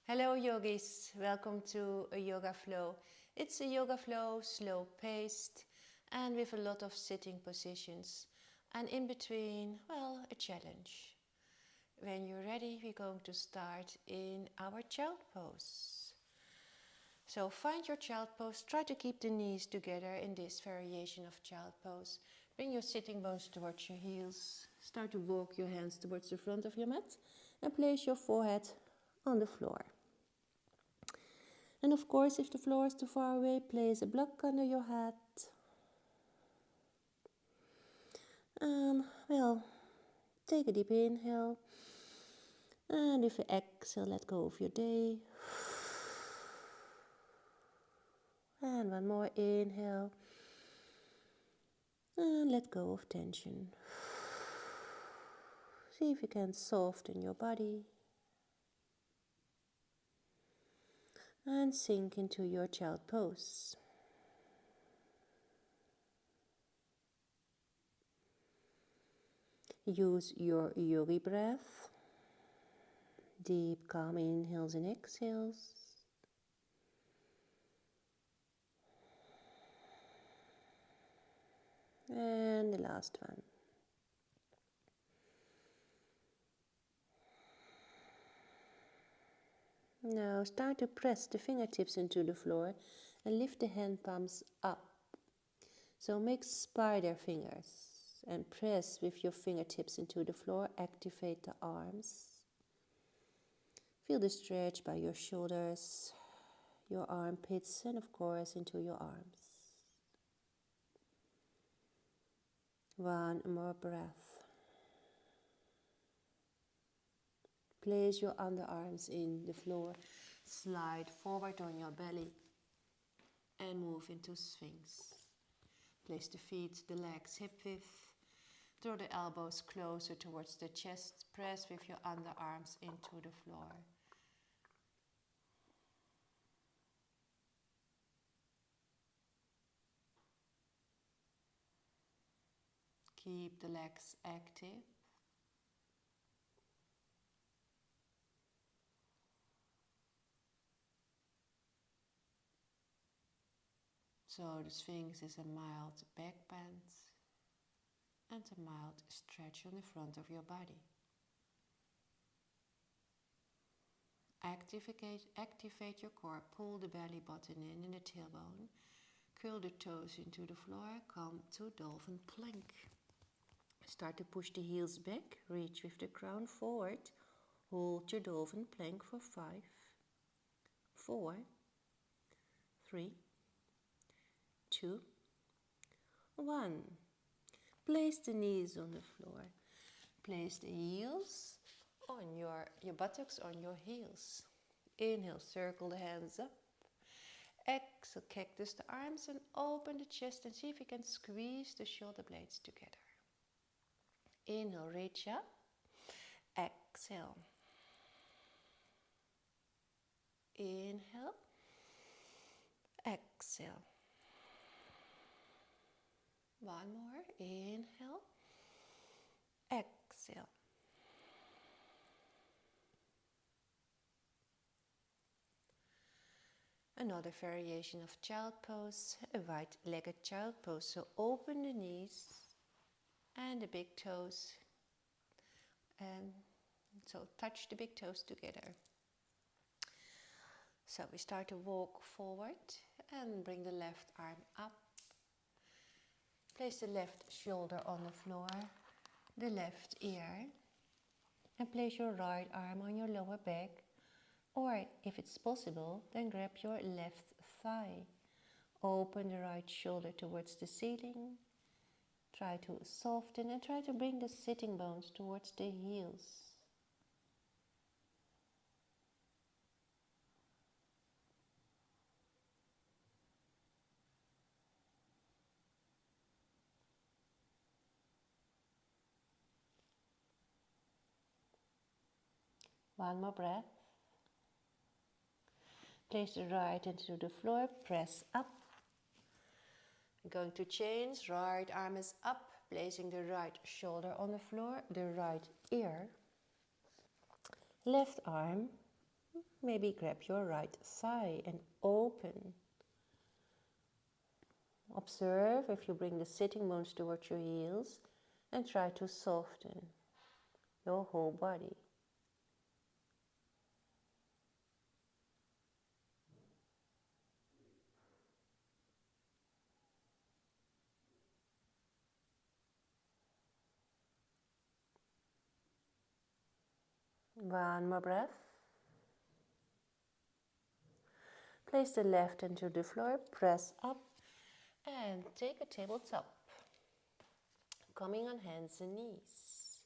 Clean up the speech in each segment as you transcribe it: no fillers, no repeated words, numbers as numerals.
Hello yogis, welcome to a yoga flow. It's a yoga flow, slow paced and with a lot of sitting positions. And in between, well, a challenge. When you're ready, we're going to start in our child pose. So find your child pose, try to keep the knees together in this variation of child pose. Bring your sitting bones towards your heels. Start to walk your hands towards the front of your mat and place your forehead on the floor. And of course, if the floor is too far away, place a block under your head. Take a deep inhale. And if you exhale, let go of your day. And one more inhale. And let go of tension. See if you can soften your body. And sink into your child pose. Use your yogi breath. Deep, calm inhales and exhales. And the last one. Now start to press the fingertips into the floor and lift the hand palms up. So make spider fingers and press with your fingertips into the floor. Activate the arms. Feel the stretch by your shoulders, your armpits, and of course into your arms. One more breath. Place your underarms in the floor. Slide forward on your belly and move into Sphinx. Place the feet, the legs hip width. Draw the elbows closer towards the chest. Press with your underarms into the floor. Keep the legs active. So the Sphinx is a mild back bend and a mild stretch on the front of your body. Activate your core, pull the belly button in and the tailbone. Curl the toes into the floor, come to dolphin plank. Start to push the heels back, reach with the crown forward. Hold your dolphin plank for 5, 4, 3, 2, 1. Place the knees on the floor. Place the heels on your buttocks on your heels. Inhale, circle the hands up. Exhale, cactus the arms and open the chest and see if you can squeeze the shoulder blades together. Inhale, reach up. Exhale. Inhale. Exhale. One more. Inhale. Exhale. Another variation of child pose, a wide-legged child pose. So open the knees and the big toes. And so touch the big toes together. So we start to walk forward and bring the left arm up. Place the left shoulder on the floor, the left ear, and place your right arm on your lower back. Or if it's possible, then grab your left thigh. Open the right shoulder towards the ceiling. Try to soften and try to bring the sitting bones towards the heels. One more breath. Place the right into the floor, press up. I'm going to change, right arm is up, placing the right shoulder on the floor, the right ear. Left arm, Maybe grab your right thigh and open. Observe if you bring the sitting bones towards your heels and try to soften your whole body. One more breath. Place the left hand to the floor, press up and take a tabletop. Coming on hands and knees.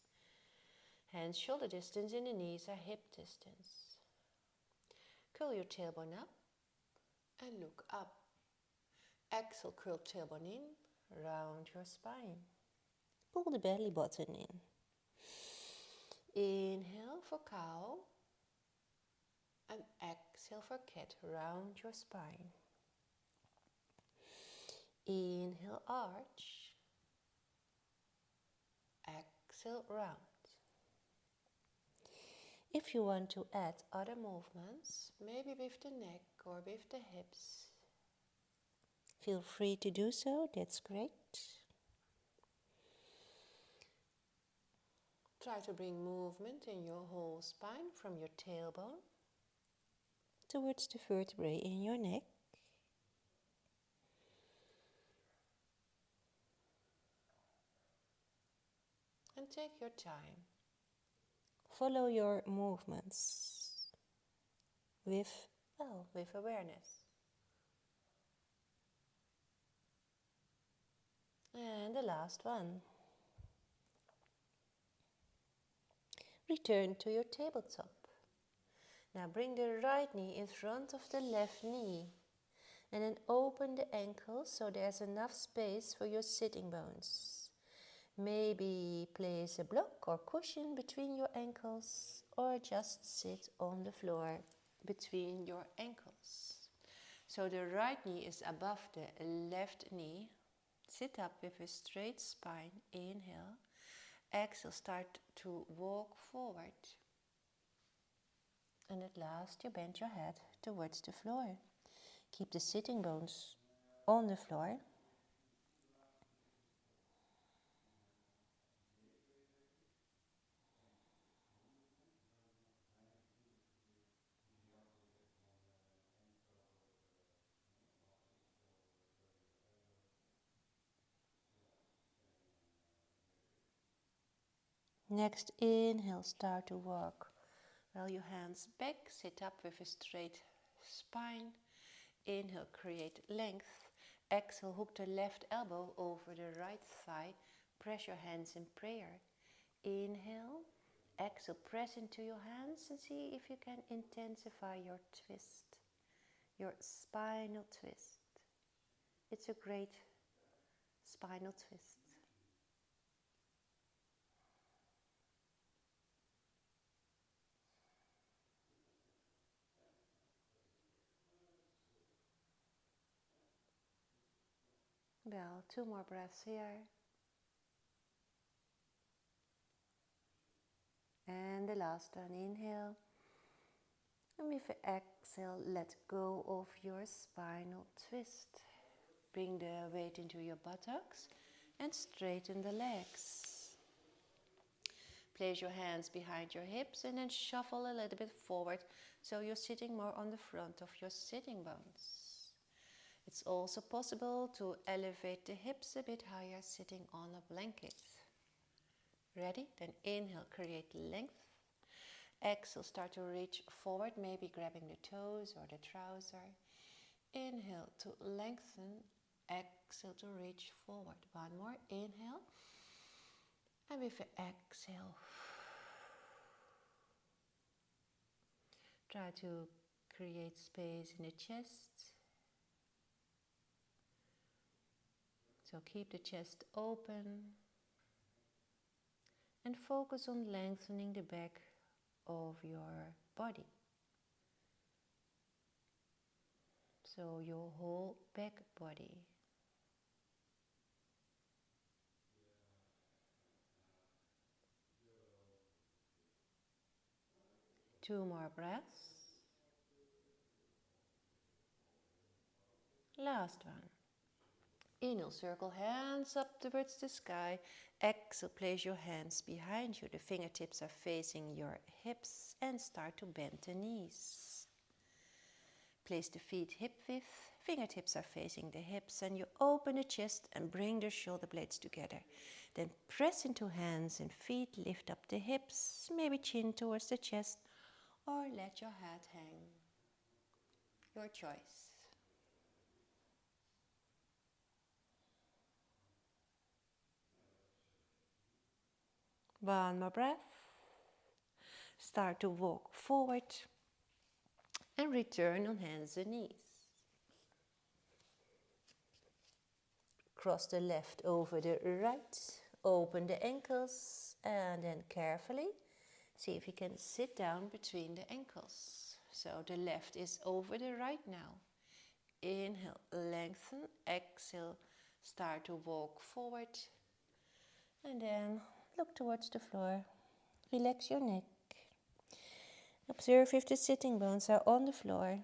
Hands shoulder distance and the knees are hip distance. Curl your tailbone up and look up. Exhale, curl tailbone in, round your spine. Pull the belly button in. Inhale for cow and exhale for cat, round your spine. Inhale, arch. Exhale, round. If you want to add other movements, maybe with the neck or with the hips, feel free to do so, that's great. Try to bring movement in your whole spine from your tailbone towards the vertebrae in your neck. And take your time. Follow your movements with awareness. And the last one. Return to your tabletop. Now bring the right knee in front of the left knee and then open the ankles so there's enough space for your sitting bones. Maybe place a block or cushion between your ankles or just sit on the floor between your ankles. So the right knee is above the left knee. Sit up with a straight spine. Inhale. Exhale, start to walk forward. And at last you bend your head towards the floor. Keep the sitting bones on the floor. Next inhale, start to walk. Roll your hands back, sit up with a straight spine. Inhale, create length. Exhale, hook the left elbow over the right thigh. Press your hands in prayer. Inhale, exhale, press into your hands and see if you can intensify your twist, your spinal twist. It's a great spinal twist. Well, 2 more breaths here. And the last one, inhale. And with the exhale, let go of your spinal twist. Bring the weight into your buttocks and straighten the legs. Place your hands behind your hips and then shuffle a little bit forward so you're sitting more on the front of your sitting bones. It's also possible to elevate the hips a bit higher sitting on a blanket. Ready? Then inhale, create length. Exhale, start to reach forward, maybe grabbing the toes or the trouser. Inhale to lengthen. Exhale to reach forward. One more. Inhale. And with the exhale, try to create space in the chest. So keep the chest open. And focus on lengthening the back of your body. So your whole back body. Two more breaths. Last one. Inhale, circle hands up towards the sky. Exhale, place your hands behind you. The fingertips are facing your hips and start to bend the knees. Place the feet hip width. Fingertips are facing the hips and you open the chest and bring the shoulder blades together. Then press into hands and feet, lift up the hips, maybe chin towards the chest or let your head hang. Your choice. One more breath. Start to walk forward and return on hands and knees. Cross the left over the right, open the ankles and then carefully see if you can sit down between the ankles. So the left is over the right now. Inhale, lengthen, exhale, start to walk forward and then look towards the floor. Relax your neck. Observe if the sitting bones are on the floor.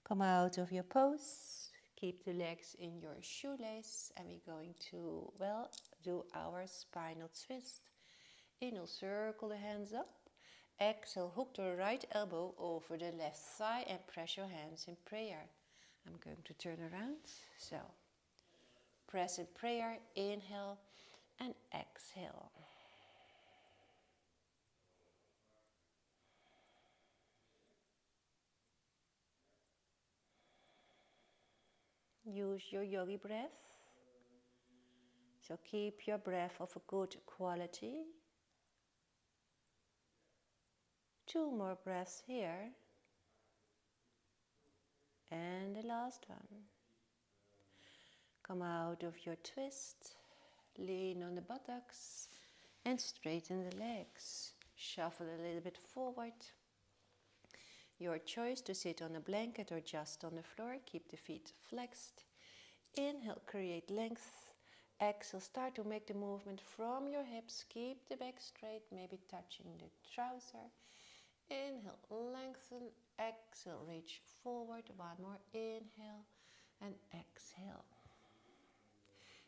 Come out of your pose. Keep the legs in your shoelace and we're going to, do our spinal twist. Inhale, circle the hands up. Exhale, hook the right elbow over the left thigh and press your hands in prayer. I'm going to turn around. So, press in prayer, inhale and exhale. Use your yogi breath. So keep your breath of a good quality. 2 more breaths here. And the last one. Come out of your twist. Lean on the buttocks and straighten the legs. Shuffle a little bit forward. Your choice to sit on a blanket or just on the floor. Keep the feet flexed. Inhale, create length. Exhale, start to make the movement from your hips. Keep the back straight, maybe touching the trouser. Inhale, lengthen. Exhale, reach forward. One more inhale and exhale.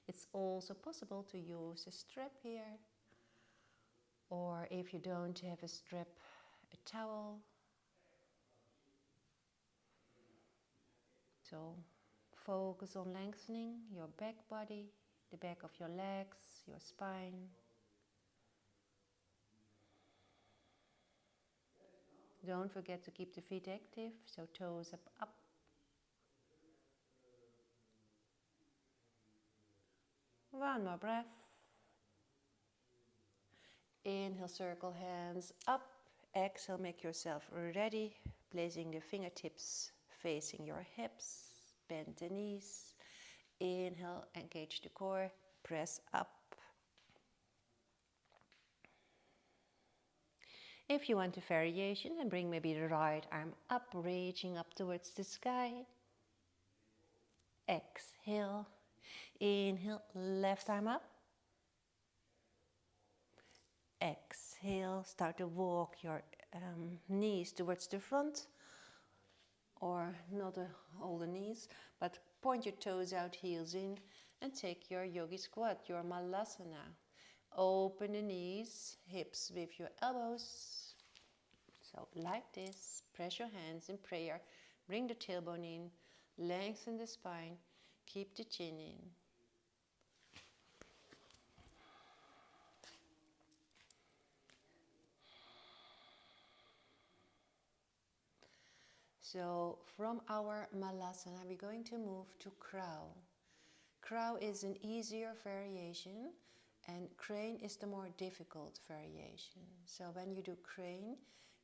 It's also possible to use a strap here. Or if you don't have a strap, a towel. So focus on lengthening your back body, the back of your legs, your spine. Don't forget to keep the feet active, so toes up. One more breath. Inhale, circle hands up. Exhale, make yourself ready, placing the fingertips facing your hips. Bend the knees. Inhale, engage the core. Press up. If you want a variation, then bring maybe the right arm up, reaching up towards the sky. Exhale. Inhale, left arm up. Exhale, start to walk your knees towards the front. Or not all the knees, but point your toes out, heels in, and take your yogi squat, your malasana. Open the knees, hips with your elbows. So like this, press your hands in prayer, bring the tailbone in, lengthen the spine, keep the chin in. So from our malasana, we're going to move to crow. Crow is an easier variation and crane is the more difficult variation. So when you do crane,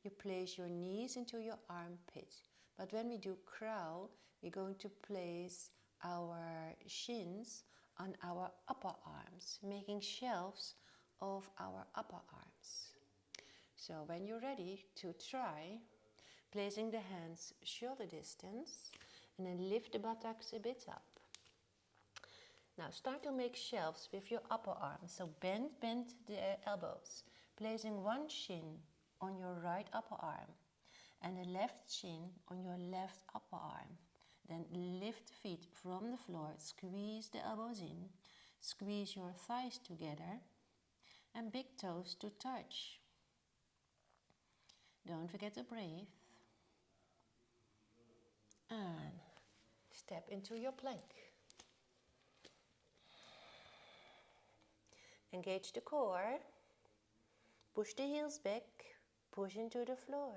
you place your knees into your armpit. But when we do crow, we're going to place our shins on our upper arms, making shelves of our upper arms. So when you're ready to try, placing the hands shoulder distance and then lift the buttocks a bit up. Now start to make shelves with your upper arms. So bend the elbows, placing one shin on your right upper arm and the left shin on your left upper arm. Then lift the feet from the floor, squeeze the elbows in, squeeze your thighs together and big toes to touch. Don't forget to breathe. And step into your plank. Engage the core. Push the heels back. Push into the floor.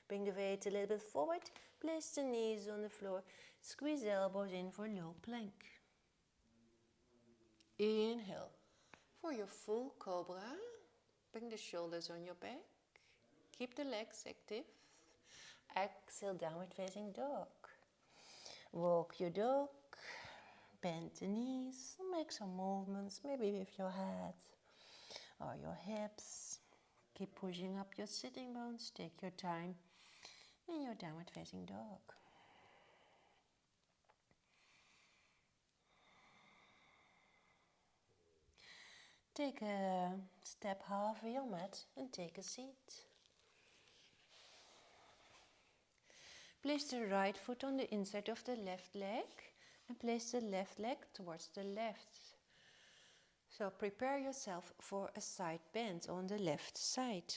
Bring the weight a little bit forward. Place the knees on the floor. Squeeze the elbows in for low plank. Inhale. For your full cobra, bring the shoulders on your back. Keep the legs active. Exhale, downward facing dog. Walk your dog. Bend the knees. Make some movements, maybe with your head or your hips. Keep pushing up your sitting bones. Take your time in your downward facing dog. Take a step half of your mat and take a seat. Place the right foot on the inside of the left leg and place the left leg towards the left. So prepare yourself for a side bend on the left side.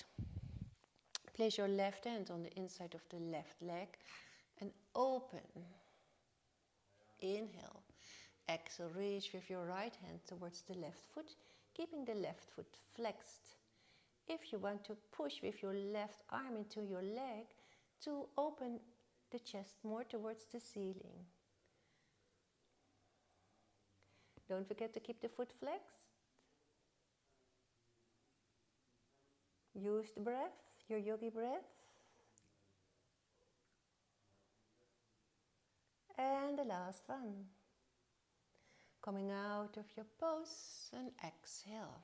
Place your left hand on the inside of the left leg and open. Inhale. Exhale, reach with your right hand towards the left foot, keeping the left foot flexed. If you want to push with your left arm into your leg to open the chest more towards the ceiling. Don't forget to keep the foot flexed. Use the breath, your yogi breath. And the last one. Coming out of your pose and exhale.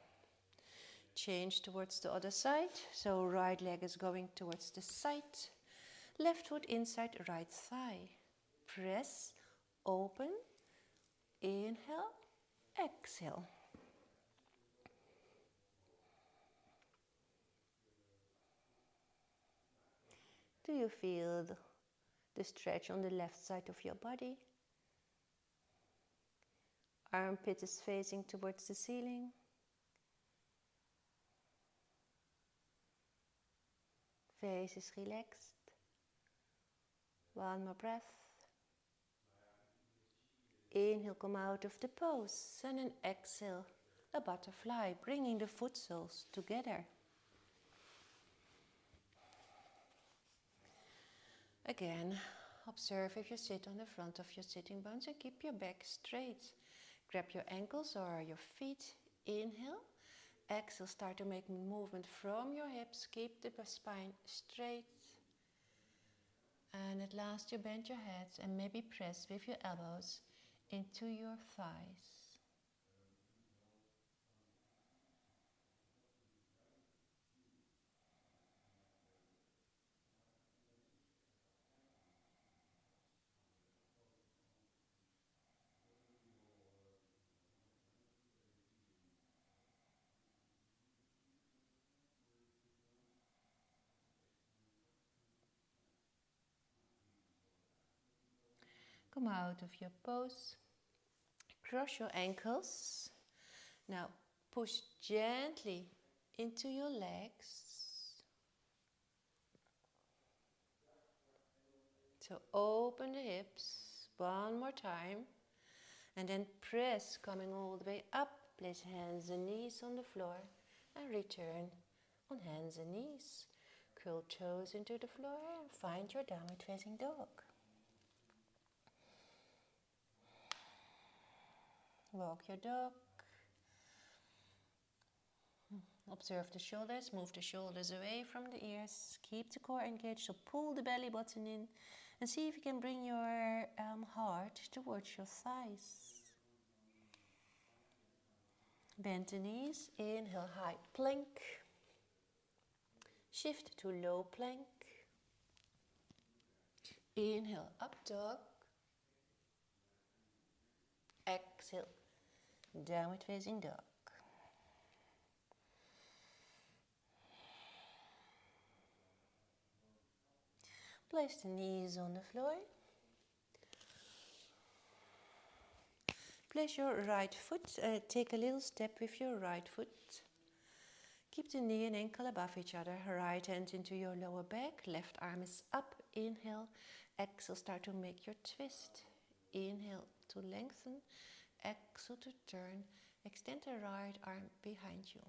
Change towards the other side. So right leg is going towards the side. Left foot inside right thigh. Press, open, inhale, exhale. Do you feel the stretch on the left side of your body? Armpit is facing towards the ceiling. Face is relaxed. One more breath. Inhale, come out of the pose and then exhale, a butterfly, bringing the foot soles together. Again, observe if you sit on the front of your sitting bones and keep your back straight. Grab your ankles or your feet. Inhale. Exhale, start to make movement from your hips. Keep the spine straight. And at last you bend your head and maybe press with your elbows into your thighs. Come out of your pose. Cross your ankles. Now push gently into your legs. So open the hips one more time. And then press, coming all the way up. Place hands and knees on the floor. And return on hands and knees. Curl toes into the floor and find your downward facing dog. Walk your dog. Observe the shoulders. Move the shoulders away from the ears. Keep the core engaged. So pull the belly button in. And see if you can bring your heart towards your thighs. Bend the knees, inhale, high plank. Shift to low plank. Inhale, up dog. Exhale, downward facing dog. Place the knees on the floor. Place your right foot, take a little step with your right foot. Keep the knee and ankle above each other. Right hand into your lower back, left arm is up. Inhale, exhale, start to make your twist. Inhale to lengthen, exhale to turn. Extend the right arm behind you.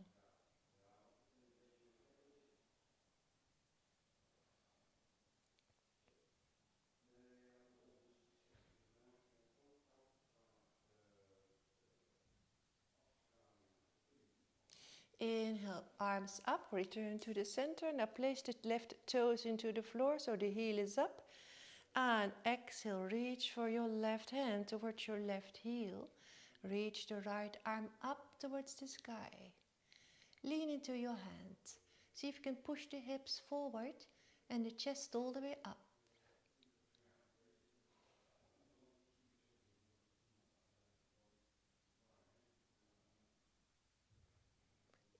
Inhale, arms up, return to the center. Now place the left toes into the floor so the heel is up. And exhale, reach for your left hand towards your left heel. Reach the right arm up towards the sky. Lean into your hand. See if you can push the hips forward and the chest all the way up.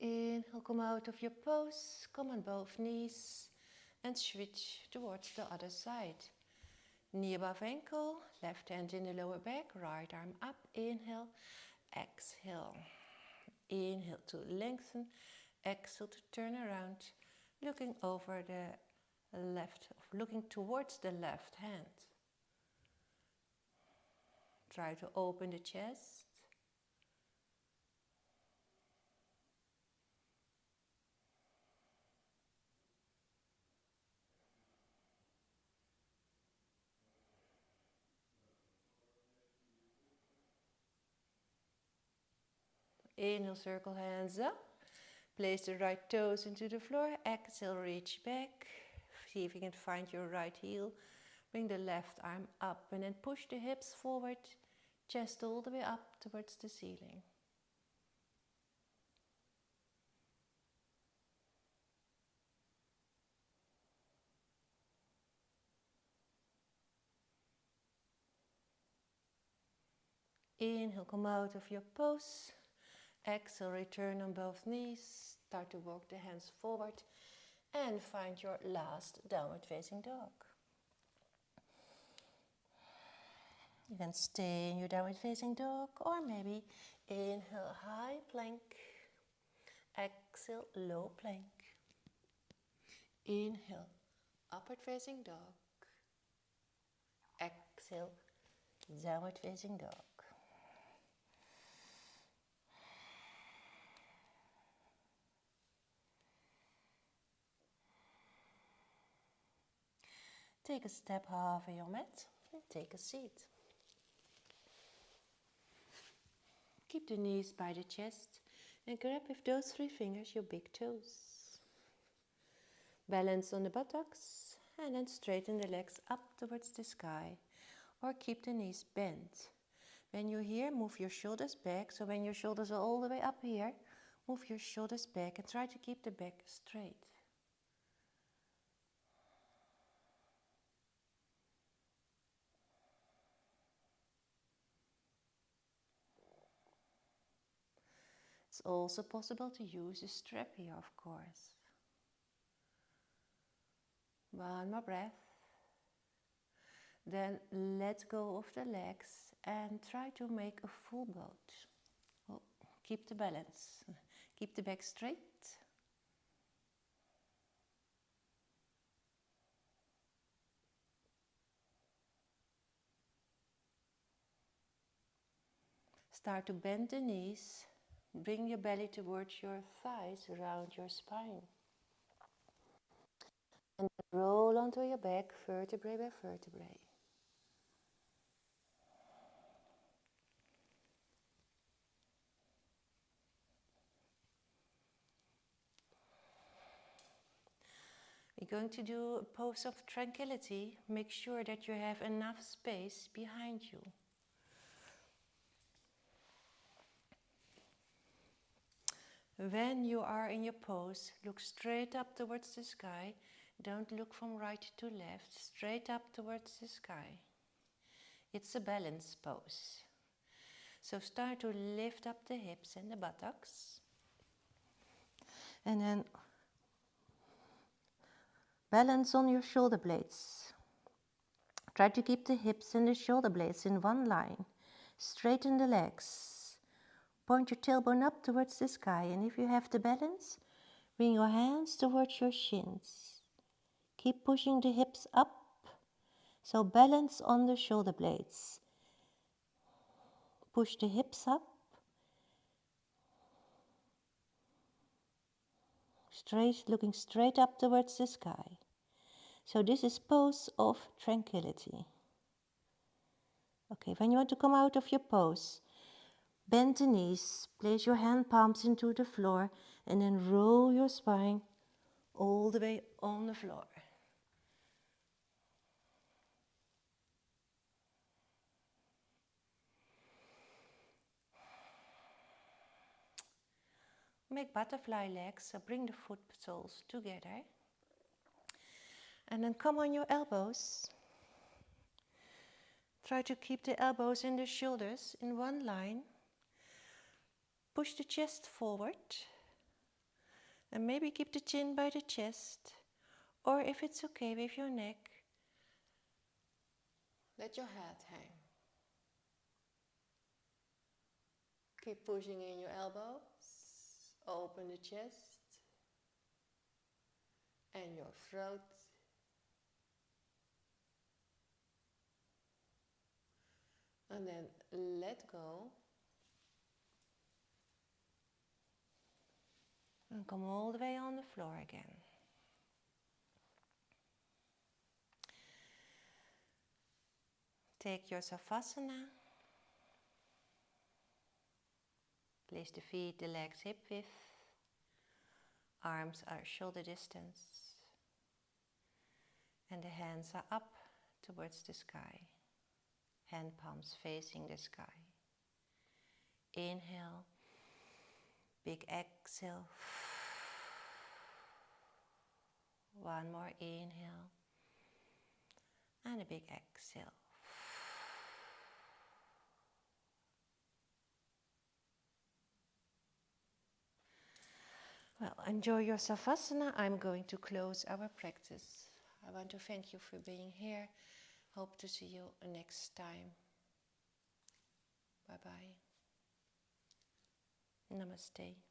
Inhale, come out of your pose, come on both knees and switch towards the other side. Knee above ankle, left hand in the lower back, right arm up. Inhale, exhale. Inhale to lengthen, exhale to turn around, looking over the left, looking towards the left hand. Try to open the chest. Inhale, circle hands up. Place the right toes into the floor. Exhale, reach back. See if you can find your right heel. Bring the left arm up and then push the hips forward. Chest all the way up towards the ceiling. Inhale, come out of your pose. Exhale, return on both knees. Start to walk the hands forward and find your last downward facing dog. You can stay in your downward facing dog or maybe inhale, high plank. Exhale, low plank. Inhale, upward facing dog. Exhale, downward facing dog. Take a step half in your mat and take a seat. Keep the knees by the chest and grab with those 3 fingers your big toes. Balance on the buttocks and then straighten the legs up towards the sky or keep the knees bent. When you're here, move your shoulders back. So when your shoulders are all the way up here, move your shoulders back and try to keep the back straight. It's also possible to use a strap here, of course. One more breath. Then let go of the legs and try to make a full boat. Oh, keep the balance. Keep the back straight. Start to bend the knees. Bring your belly towards your thighs, around your spine. And roll onto your back, vertebrae by vertebrae. We're going to do a pose of tranquility. Make sure that you have enough space behind you. When you are in your pose, look straight up towards the sky. Don't look from right to left, straight up towards the sky. It's a balance pose. So start to lift up the hips and the buttocks. And then balance on your shoulder blades. Try to keep the hips and the shoulder blades in one line. Straighten the legs. Point your tailbone up towards the sky, and if you have the balance, bring your hands towards your shins. Keep pushing the hips up, so balance on the shoulder blades. Push the hips up. Looking straight up towards the sky. So this is pose of tranquility. Okay, when you want to come out of your pose, bend the knees, place your hand palms into the floor, and then roll your spine all the way on the floor. Make butterfly legs, so bring the foot soles together. And then come on your elbows. Try to keep the elbows and the shoulders in one line. Push the chest forward. And maybe keep the chin by the chest. Or if it's okay with your neck, let your head hang. Keep pushing in your elbows. Open the chest. And your throat. And then let go. And come all the way on the floor again. Take your Savasana. Place the feet, the legs hip width. Arms are shoulder distance. And the hands are up towards the sky. Hand palms facing the sky. Inhale. Big exhale. One more inhale. And a big exhale. Well, enjoy your Savasana. I'm going to close our practice. I want to thank you for being here. Hope to see you next time. Bye-bye. Namaste.